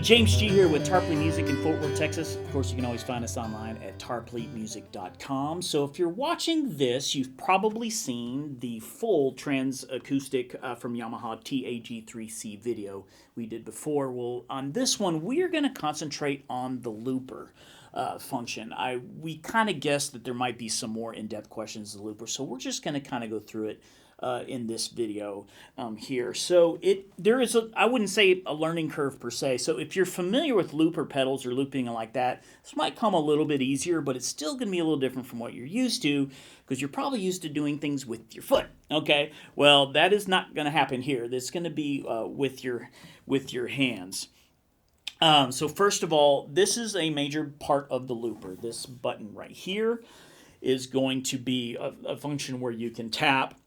James G here with Tarpley Music in Fort Worth, Texas. Of course, you can always find us online at tarpleymusic.com. So if you're watching this, you've probably seen the full TransAcoustic from Yamaha TAG3C video we did before. Well, on this one, we're going to concentrate on the looper function. We kind of guessed that there might be some more in-depth questions of the looper, so we're just going to kind of go through it in this video here. So there is I wouldn't say a learning curve per se. So if you're familiar with looper pedals or looping like that, this might come a little bit easier, but it's still going to be a little different from what you're used to, because you're probably used to doing things with your foot. Okay, well, that is not going to happen here. That's going to be with your hands. So first of all, this is a major part of the looper. This button right here is going to be a function where you can tap.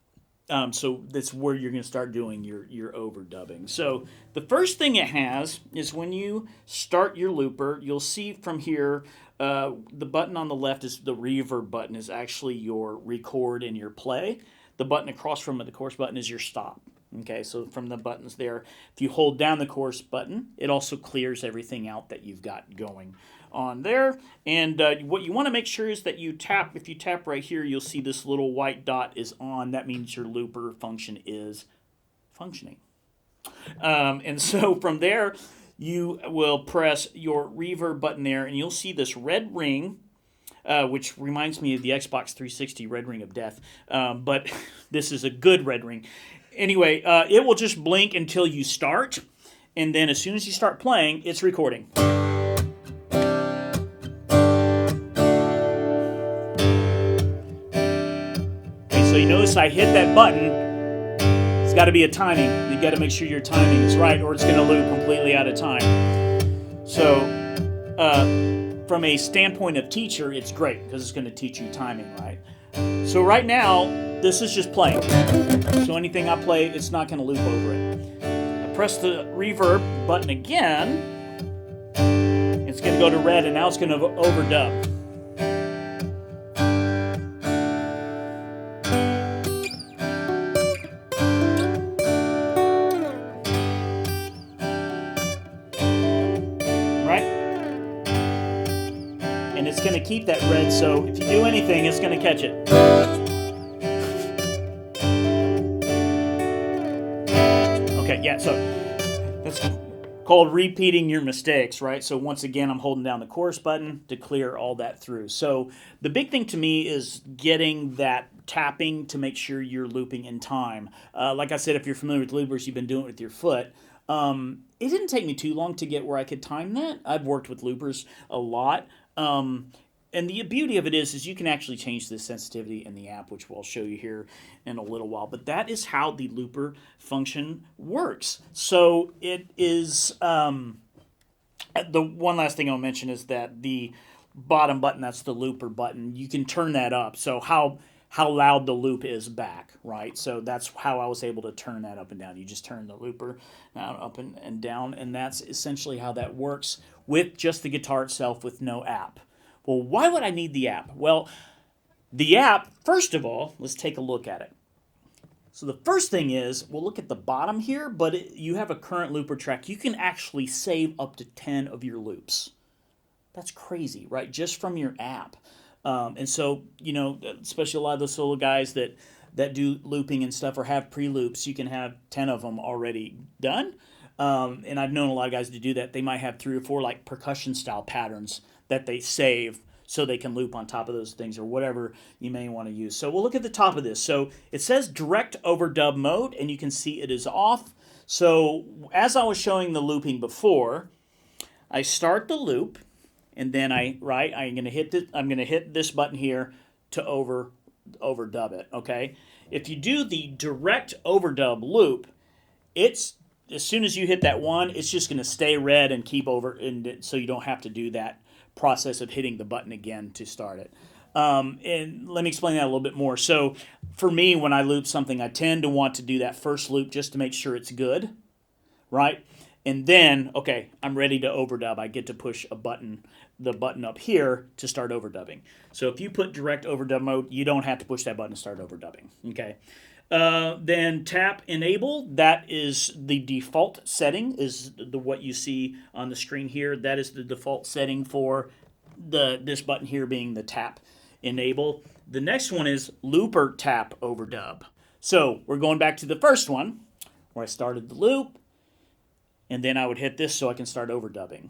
So that's where you're going to start doing your overdubbing. So the first thing it has is when you start your looper, you'll see from here, the button on the left is the reverb button, is actually your record and your play. The button across from it, the chorus button, is your stop. Okay, so from the buttons there, if you hold down the chorus button, it also clears everything out that you've got going on there. And what you want to make sure is that you tap. If you tap right here, you'll see this little white dot is on. That means your looper function is functioning. And so from there, you will press your reverb button there, and you'll see this red ring, which reminds me of the Xbox 360 red ring of death. But this is a good red ring. Anyway, it will just blink until you start, and then as soon as you start playing, it's recording. So you notice I hit that button. It's got to be a timing. You got to make sure your timing is right, or it's going to loop completely out of time. So from a standpoint of teacher, it's great because it's going to teach you timing, right? So right now, this is just playing. So anything I play, it's not going to loop over it. I press the reverb button again. It's going to go to red, and now it's going to overdub. And it's going to keep that red, so if you do anything, it's going to catch it. Okay, yeah, so that's called repeating your mistakes, right? So once again, I'm holding down the chorus button to clear all that through. So the big thing to me is getting that tapping to make sure you're looping in time. Like I said, if you're familiar with loopers, you've been doing it with your foot. It didn't take me too long to get where I could time that. I've worked with loopers a lot. And the beauty of it is you can actually change the sensitivity in the app, which we'll show you here in a little while. But that is how the looper function works. So it is, the one last thing I'll mention is that the bottom button, that's the looper button, you can turn that up. So how loud the loop is back, right? So that's how I was able to turn that up and down. You just turn the looper up and down, and that's essentially how that works with just the guitar itself with no app. Well, why would I need the app? Well, the app, first of all, let's take a look at it. So the first thing is, we'll look at the bottom here, but you have a current looper track. You can actually save up to 10 of your loops. That's crazy, right? Just from your app. And so, you know, especially a lot of those solo guys that do looping and stuff or have pre-loops, you can have 10 of them already done. And I've known a lot of guys to do that. They might have 3 or 4 like percussion style patterns that they save so they can loop on top of those things or whatever you may want to use. So we'll look at the top of this. So it says direct overdub mode, and you can see it is off. So as I was showing the looping before, I start the loop, and then I'm going to hit this button here to overdub it, okay? If you do the direct overdub loop, it's as soon as you hit that one, it's just going to stay red and keep over, and so you don't have to do that process of hitting the button again to start it. And let me explain that a little bit more. So for me, when I loop something, I tend to want to do that first loop just to make sure it's good, right? And then, okay, I'm ready to overdub. I get to push the button up here to start overdubbing. So if you put direct overdub mode, you don't have to push that button to start overdubbing, okay? Then tap enable. That is the default setting. Is what you see on the screen here. That is the default setting for this button here being the tap enable. The next one is looper tap overdub. So we're going back to the first one where I started the loop, and then I would hit this so I can start overdubbing.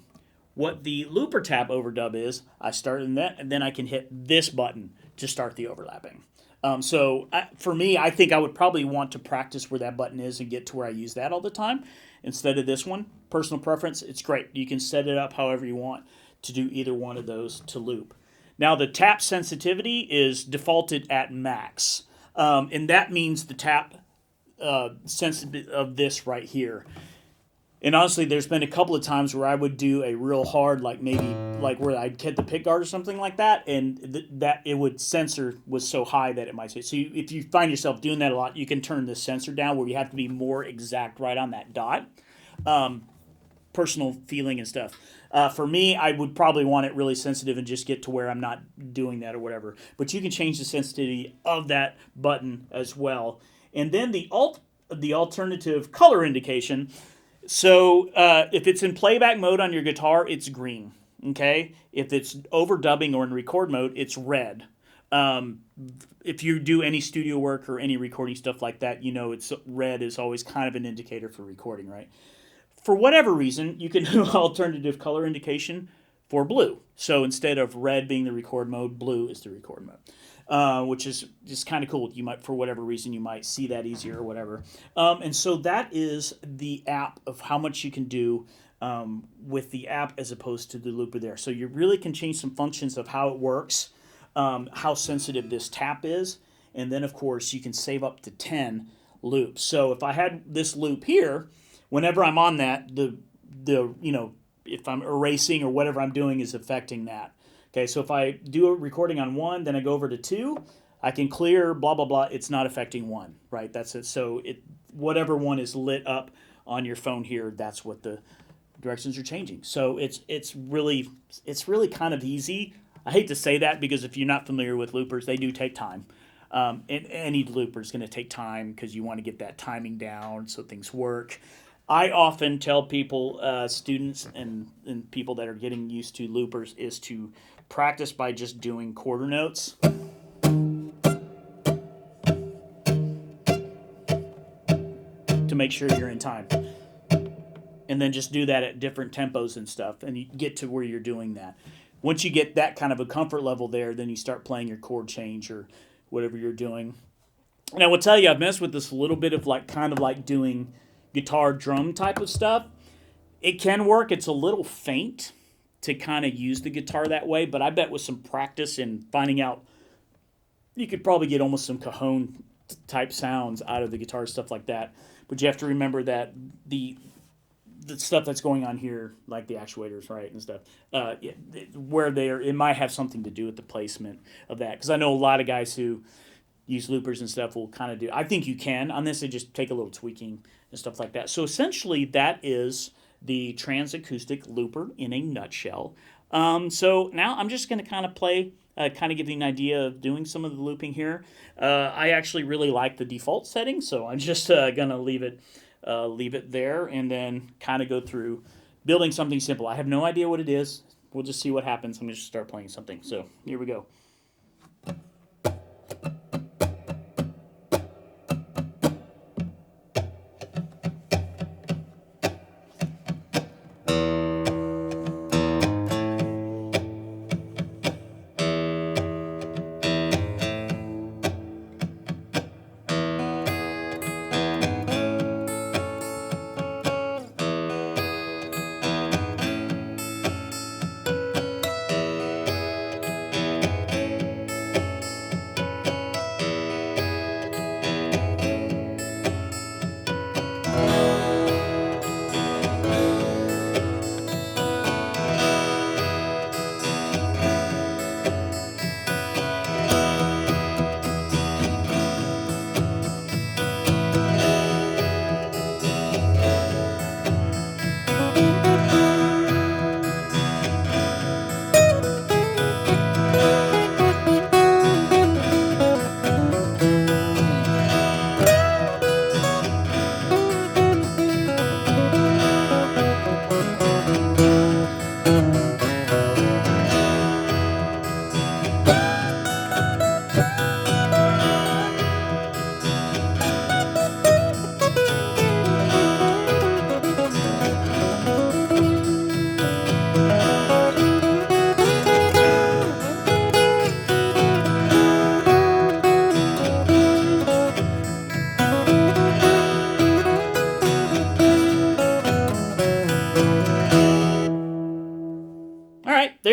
What the looper tap overdub is, I start in that, and then I can hit this button to start the overlapping. For me, I think I would probably want to practice where that button is and get to where I use that all the time instead of this one. Personal preference, it's great. You can set it up however you want to do either one of those to loop. Now, the tap sensitivity is defaulted at max, and that means the tap sensitivity of this right here. And honestly, there's been a couple of times where I would do a real hard, like maybe like where I'd hit the pick guard or something like that, and that it would sensor was so high that it might say. So if you find yourself doing that a lot, you can turn the sensor down where you have to be more exact right on that dot. Personal feeling and stuff. For me, I would probably want it really sensitive and just get to where I'm not doing that or whatever. But you can change the sensitivity of that button as well. And then the alternative color indication. So if it's in playback mode on your guitar, it's green. Okay. If it's overdubbing or in record mode, it's red. If you do any studio work or any recording stuff like that, you know it's red is always kind of an indicator for recording, right? For whatever reason, you can do alternative color indication for blue. So instead of red being the record mode, blue is the record mode, which is just kind of cool. You might, for whatever reason, you might see that easier or whatever. And so that is the app of how much you can do with the app as opposed to the looper there. So you really can change some functions of how it works, how sensitive this tap is, and then of course you can save up to 10 loops. So if I had this loop here, whenever I'm on that, the if I'm erasing or whatever I'm doing is affecting that. Okay, so if I do a recording on 1, then I go over to 2, I can clear blah blah blah. It's not affecting 1, right? That's it. So whatever one is lit up on your phone here, that's what the directions are changing. So it's really kind of easy. I hate to say that because if you're not familiar with loopers, they do take time. And any looper is going to take time because you want to get that timing down so things work. I often tell people, students and people that are getting used to loopers, is to practice by just doing quarter notes. To make sure you're in time. And then just do that at different tempos and stuff, and you get to where you're doing that. Once you get that kind of a comfort level there, then you start playing your chord change or whatever you're doing. And I will tell you, I've messed with this a little bit of kind of like doing guitar drum type of stuff. It can work. It's a little faint to kind of use the guitar that way, but I bet with some practice and finding out, you could probably get almost some cajon type sounds out of the guitar, stuff like that. But you have to remember that the stuff that's going on here, like the actuators, right, and stuff, where it might have something to do with the placement of that. Because I know a lot of guys who use loopers and stuff will kind of do. I think you can on this. They just take a little tweaking and stuff like that. So essentially, that is the TransAcoustic looper in a nutshell. So now I'm just going to kind of play, kind of give you an idea of doing some of the looping here. I actually really like the default setting, so I'm just going to leave it there and then kind of go through building something simple. I have no idea what it is. We'll just see what happens. I'm going to just start playing something. So here we go.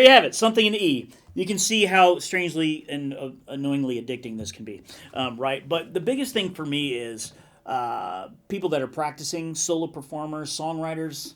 you have it, something in E. You can see how strangely and annoyingly addicting this can be, right? But the biggest thing for me is people that are practicing, solo performers, songwriters.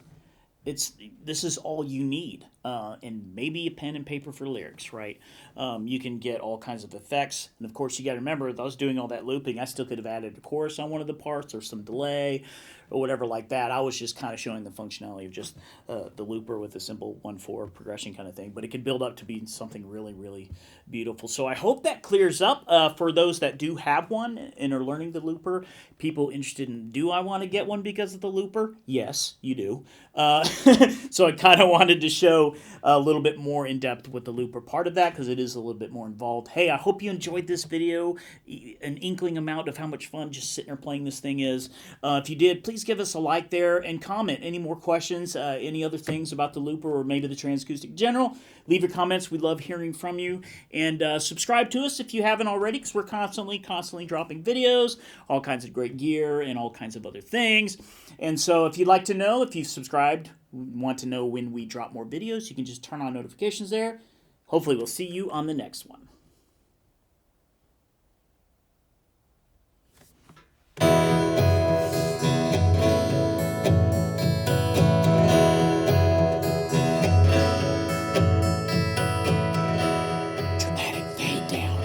This is all you need, and maybe a pen and paper for lyrics, right? You can get all kinds of effects, and of course you got to remember, if I was doing all that looping, I still could have added a chorus on one of the parts or some delay or whatever like that. I was just kind of showing the functionality of just the looper with a simple 1/4 progression kind of thing, but it could build up to be something really, really beautiful. So I hope that clears up for those that do have one and are learning the looper. People interested in, do I want to get one because of the looper? Yes, you do. So I kind of wanted to show a little bit more in depth with the looper part of that because it is a little bit more involved. Hey, I hope you enjoyed this video, an inkling amount of how much fun just sitting there playing this thing is. If you did, please give us a like there and comment. Any more questions, any other things about the looper or maybe the TransAcoustic in general, leave your comments. We love hearing from you. And subscribe to us if you haven't already because we're constantly dropping videos, all kinds of great gear and all kinds of other things. And so if you'd like to know, if you've subscribed, want to know when we drop more videos, you can just turn on notifications there. Hopefully we'll see you on the next one. Dramatic fade down.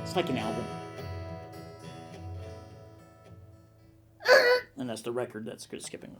It's like an album. And that's the record that's skipping.